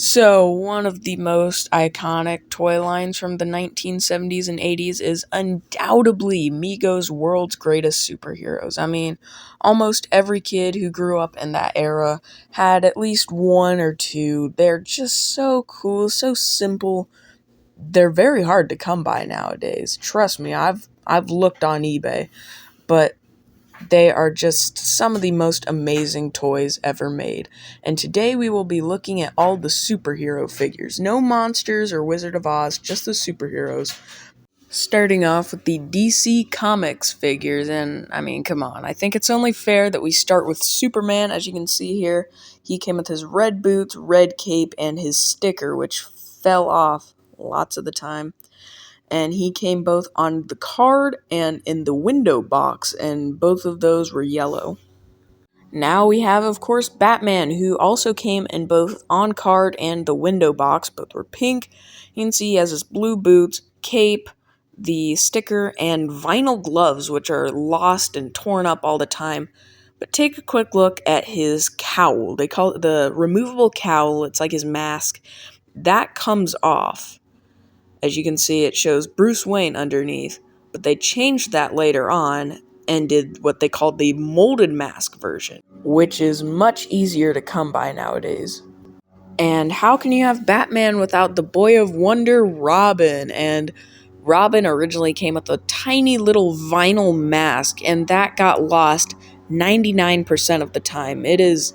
So, one of the most iconic toy lines from the 1970s and 80s is undoubtedly Mego's World's Greatest Superheroes. I mean, almost every kid who grew up in that era had at least one or two. They're just so cool, so simple. They're very hard to come by nowadays. Trust me, I've looked on eBay, but they are just some of the most amazing toys ever made. And today we will be looking at all the superhero figures. No monsters or Wizard of Oz, just the superheroes. Starting off with the DC Comics figures, and I mean, come on. I think it's only fair that we start with Superman. As you can see here, he came with his red boots, red cape, and his sticker, which fell off lots of the time, and he came both on the card and in the window box, and both of those were yellow. Now we have, of course, Batman, who also came in both on card and the window box. Both were pink. You can see he has his blue boots, cape, the sticker, and vinyl gloves, which are lost and torn up all the time. But take a quick look at his cowl. They call it the removable cowl. It's like his mask. That comes off. As you can see, it shows Bruce Wayne underneath, but they changed that later on and did what they called the molded mask version, which is much easier to come by nowadays. And how can you have Batman without the Boy of Wonder, Robin? And Robin originally came with a tiny little vinyl mask, and that got lost 99% of the time. It is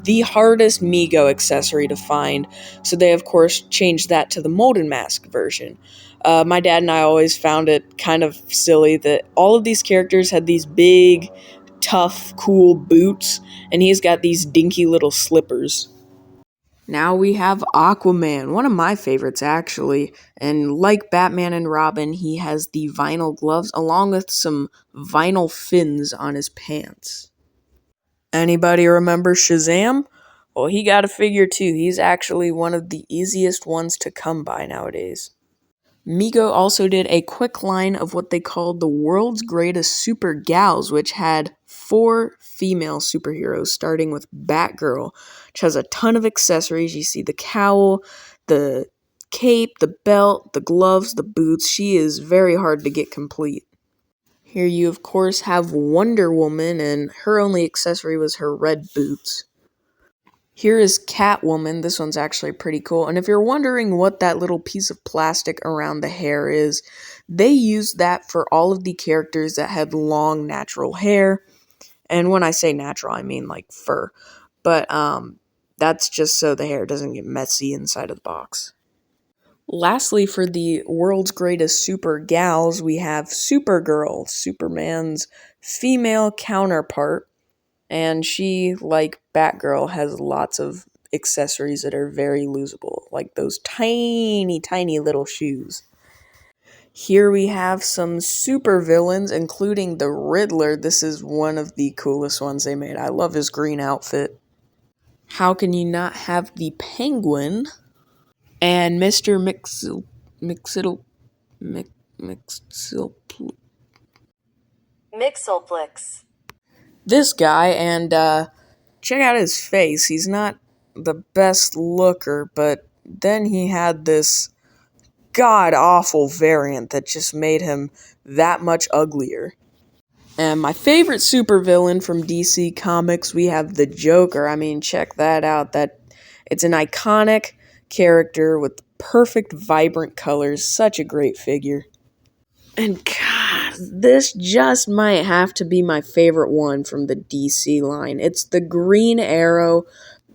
the hardest Mego accessory to find, so they of course changed that to the molded mask version. My dad and I always found it kind of silly that all of these characters had these big, tough, cool boots, and he's got these dinky little slippers. Now we have Aquaman, one of my favorites actually, and like Batman and Robin, he has the vinyl gloves along with some vinyl fins on his pants. Anybody remember Shazam? Well, he got a figure too. He's actually one of the easiest ones to come by nowadays. Mego also did a quick line of what they called the world's greatest super gals, which had 4 female superheroes, starting with Batgirl, which has a ton of accessories. You see the cowl, the cape, the belt, the gloves, the boots. She is very hard to get complete. Here you, of course, have Wonder Woman, and her only accessory was her red boots. Here is Catwoman. This one's actually pretty cool. And if you're wondering what that little piece of plastic around the hair is, they used that for all of the characters that had long natural hair. And when I say natural, I mean like fur. But that's just so the hair doesn't get messy inside of the box. Lastly, for the world's greatest super gals, we have Supergirl, Superman's female counterpart. And she, like Batgirl, has lots of accessories that are very losable, like those tiny, tiny little shoes. Here we have some super villains, including the Riddler. This is one of the coolest ones they made. I love his green outfit. How can you not have the Penguin and Mr. Mixelplix? This guy, and check out his face. He's not the best looker, but then he had this god-awful variant that just made him that much uglier. And my favorite supervillain from DC Comics, we have the Joker. I mean, check that out. It's an iconic character with perfect, vibrant colors. Such a great figure. And God, this just might have to be my favorite one from the DC line. It's the Green Arrow,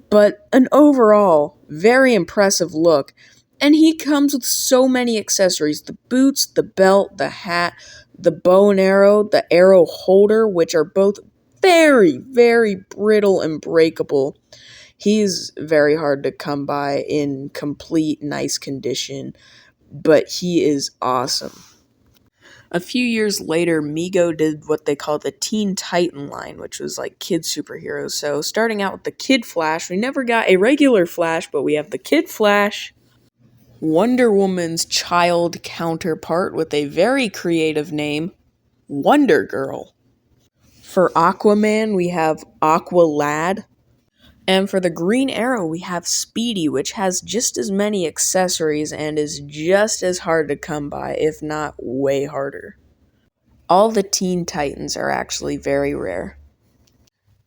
but an overall very impressive look. And he comes with so many accessories. The boots, the belt, the hat, the bow and arrow, the arrow holder, which are both very, very brittle and breakable. He's very hard to come by in complete, nice condition, but he is awesome. A few years later, Mego did what they call the Teen Titan line, which was like kid superheroes. So starting out with the Kid Flash, we never got a regular Flash, but we have the Kid Flash, Wonder Woman's child counterpart with a very creative name, Wonder Girl. For Aquaman, we have Aqualad. And for the Green Arrow, we have Speedy, which has just as many accessories and is just as hard to come by, if not way harder. All the Teen Titans are actually very rare.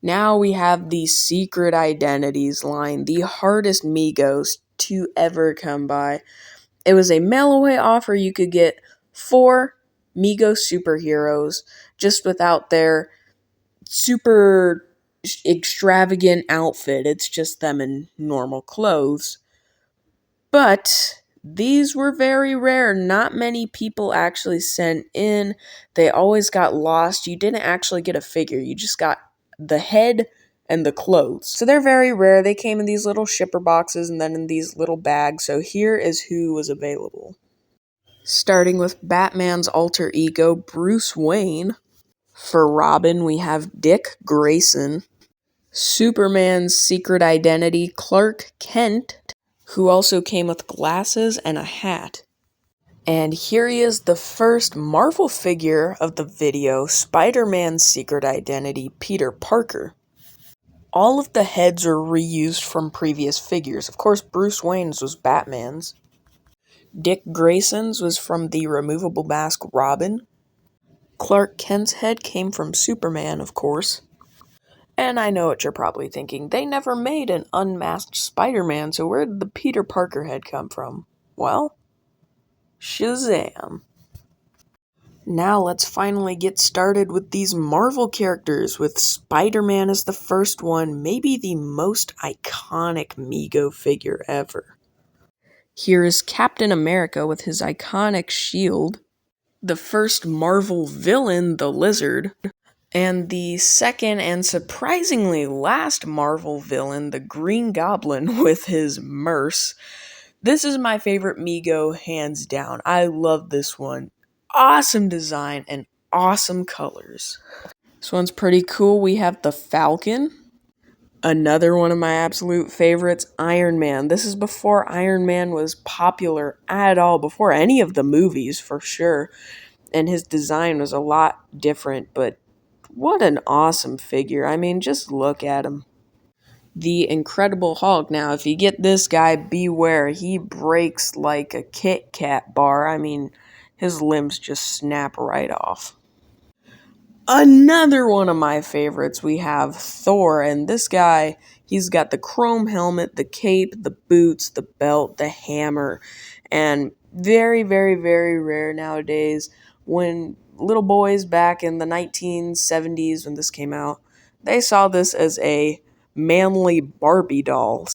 Now we have the Secret Identities line, the hardest Migos to ever come by. It was a mail away offer. You could get 4 Mego superheroes just without their super extravagant outfit. It's just them in normal clothes. But these were very rare. Not many people actually sent in. They always got lost. You didn't actually get a figure. You just got the head and the clothes. So they're very rare. They came in these little shipper boxes and then in these little bags. So here is who was available. Starting with Batman's alter ego, Bruce Wayne. For Robin, we have Dick Grayson. Superman's secret identity, Clark Kent, who also came with glasses and a hat. And here he is, the first Marvel figure of the video, Spider-Man's secret identity, Peter Parker. All of the heads are reused from previous figures. Of course, Bruce Wayne's was Batman's. Dick Grayson's was from the removable mask Robin. Clark Kent's head came from Superman, of course. And I know what you're probably thinking. They never made an unmasked Spider-Man, so where did the Peter Parker head come from? Well, Shazam. Now let's finally get started with these Marvel characters, with Spider-Man as the first one, maybe the most iconic Mego figure ever. Here is Captain America with his iconic shield, the first Marvel villain, the Lizard, and the second and surprisingly last Marvel villain, the Green Goblin with his Merce. This is my favorite Mego, hands down. I love this one. Awesome design and awesome colors. This one's pretty cool. We have the Falcon. Another one of my absolute favorites, Iron Man. This is before Iron Man was popular at all, before any of the movies for sure. And his design was a lot different, but what an awesome figure. I mean, just look at him. The Incredible Hulk. Now, if you get this guy, beware. He breaks like a Kit Kat bar. I mean, his limbs just snap right off. Another one of my favorites, we have Thor, and this guy, he's got the chrome helmet, the cape, the boots, the belt, the hammer, and very, very, very rare nowadays. When little boys back in the 1970s, when this came out, they saw this as a manly Barbie doll.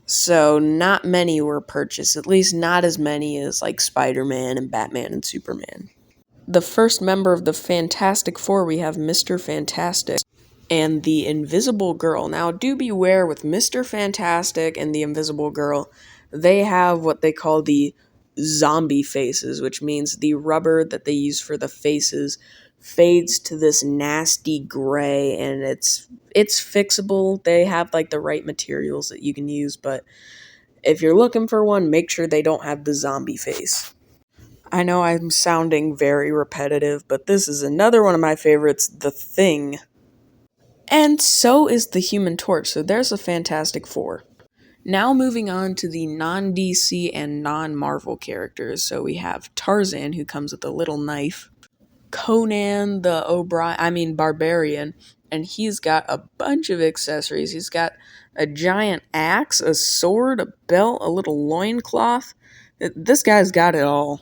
So not many were purchased, at least not as many as like Spider-Man and Batman and Superman. The first member of the Fantastic Four, we have Mr. Fantastic and the Invisible Girl. Now, do beware with Mr. Fantastic and the Invisible Girl. They have what they call the zombie faces, which means the rubber that they use for the faces fades to this nasty gray, and it's fixable. They have like the right materials that you can use, but if you're looking for one, make sure they don't have the zombie face. I know I'm sounding very repetitive, but this is another one of my favorites, The Thing. And so is the Human Torch, so there's a Fantastic Four. Now moving on to the non-DC and non-Marvel characters. So we have Tarzan, who comes with a little knife. Conan the Barbarian, and he's got a bunch of accessories. He's got a giant axe, a sword, a belt, a little loincloth. This guy's got it all.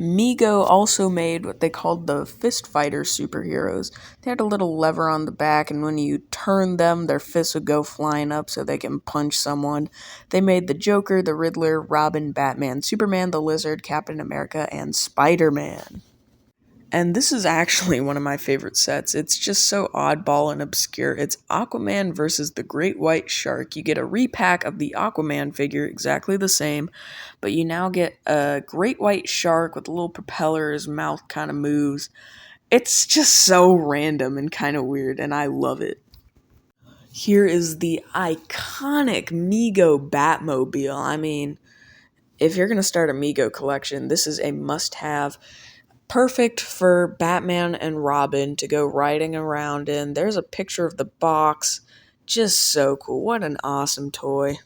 Mego also made what they called the Fist Fighter superheroes. They had a little lever on the back, and when you turn them, their fists would go flying up so they can punch someone. They made the Joker, the Riddler, Robin, Batman, Superman, the Lizard, Captain America, and Spider-Man. And this is actually one of my favorite sets. It's just so oddball and obscure. It's Aquaman versus the Great White Shark. You get a repack of the Aquaman figure, exactly the same, but you now get a Great White Shark with a little propeller. His mouth kind of moves. It's just so random and kind of weird, and I love it. Here is the iconic Mego Batmobile. I mean, if you're going to start a Mego collection, this is a must-have. Perfect for Batman and Robin to go riding around in. There's a picture of the box. Just so cool. What an awesome toy.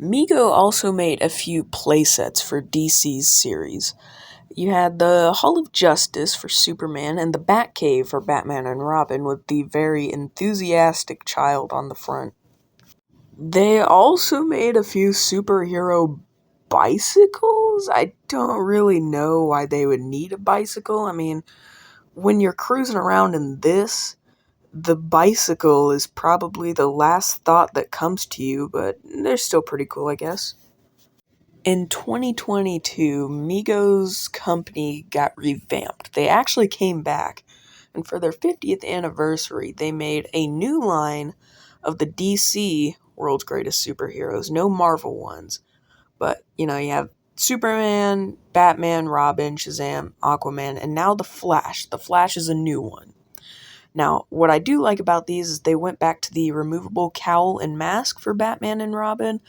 Mego also made a few playsets for DC's series. You had the Hall of Justice for Superman and the Batcave for Batman and Robin with the very enthusiastic child on the front. They also made a few superhero bicycles. I don't really know why they would need a bicycle. I mean, when you're cruising around in this, the bicycle is probably the last thought that comes to you, but they're still pretty cool, I guess. In 2022, Mego's company got revamped. They actually came back, and for their 50th anniversary, they made a new line of the DC World's Greatest Superheroes. No Marvel ones, but you have Superman, Batman, Robin, Shazam, Aquaman, and now the Flash. The Flash is a new one. Now, what I do like about these is they went back to the removable cowl and mask for Batman and Robin.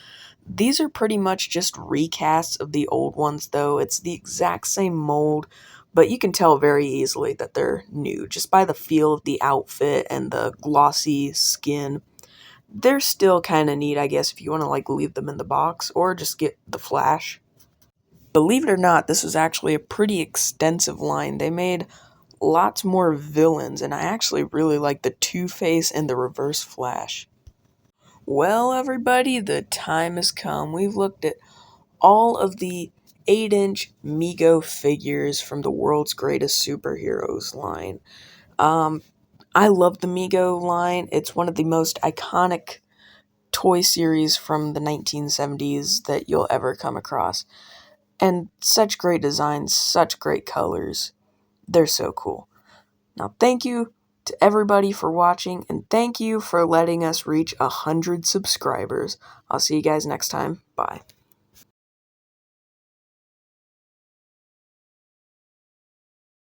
These are pretty much just recasts of the old ones, though. It's the exact same mold, but you can tell very easily that they're new just by the feel of the outfit and the glossy skin. They're still kind of neat, I guess, if you want to leave them in the box or just get the Flash. Believe it or not, this was actually a pretty extensive line. They made lots more villains, and I actually really like the Two-Face and the Reverse Flash. Well, everybody, the time has come. We've looked at all of the 8-inch Mego figures from the World's Greatest Superheroes line. Um, I love the Mego line. It's one of the most iconic toy series from the 1970s that you'll ever come across. And such great designs, such great colors. They're so cool. Now, thank you to everybody for watching, and thank you for letting us reach 100 subscribers. I'll see you guys next time. Bye.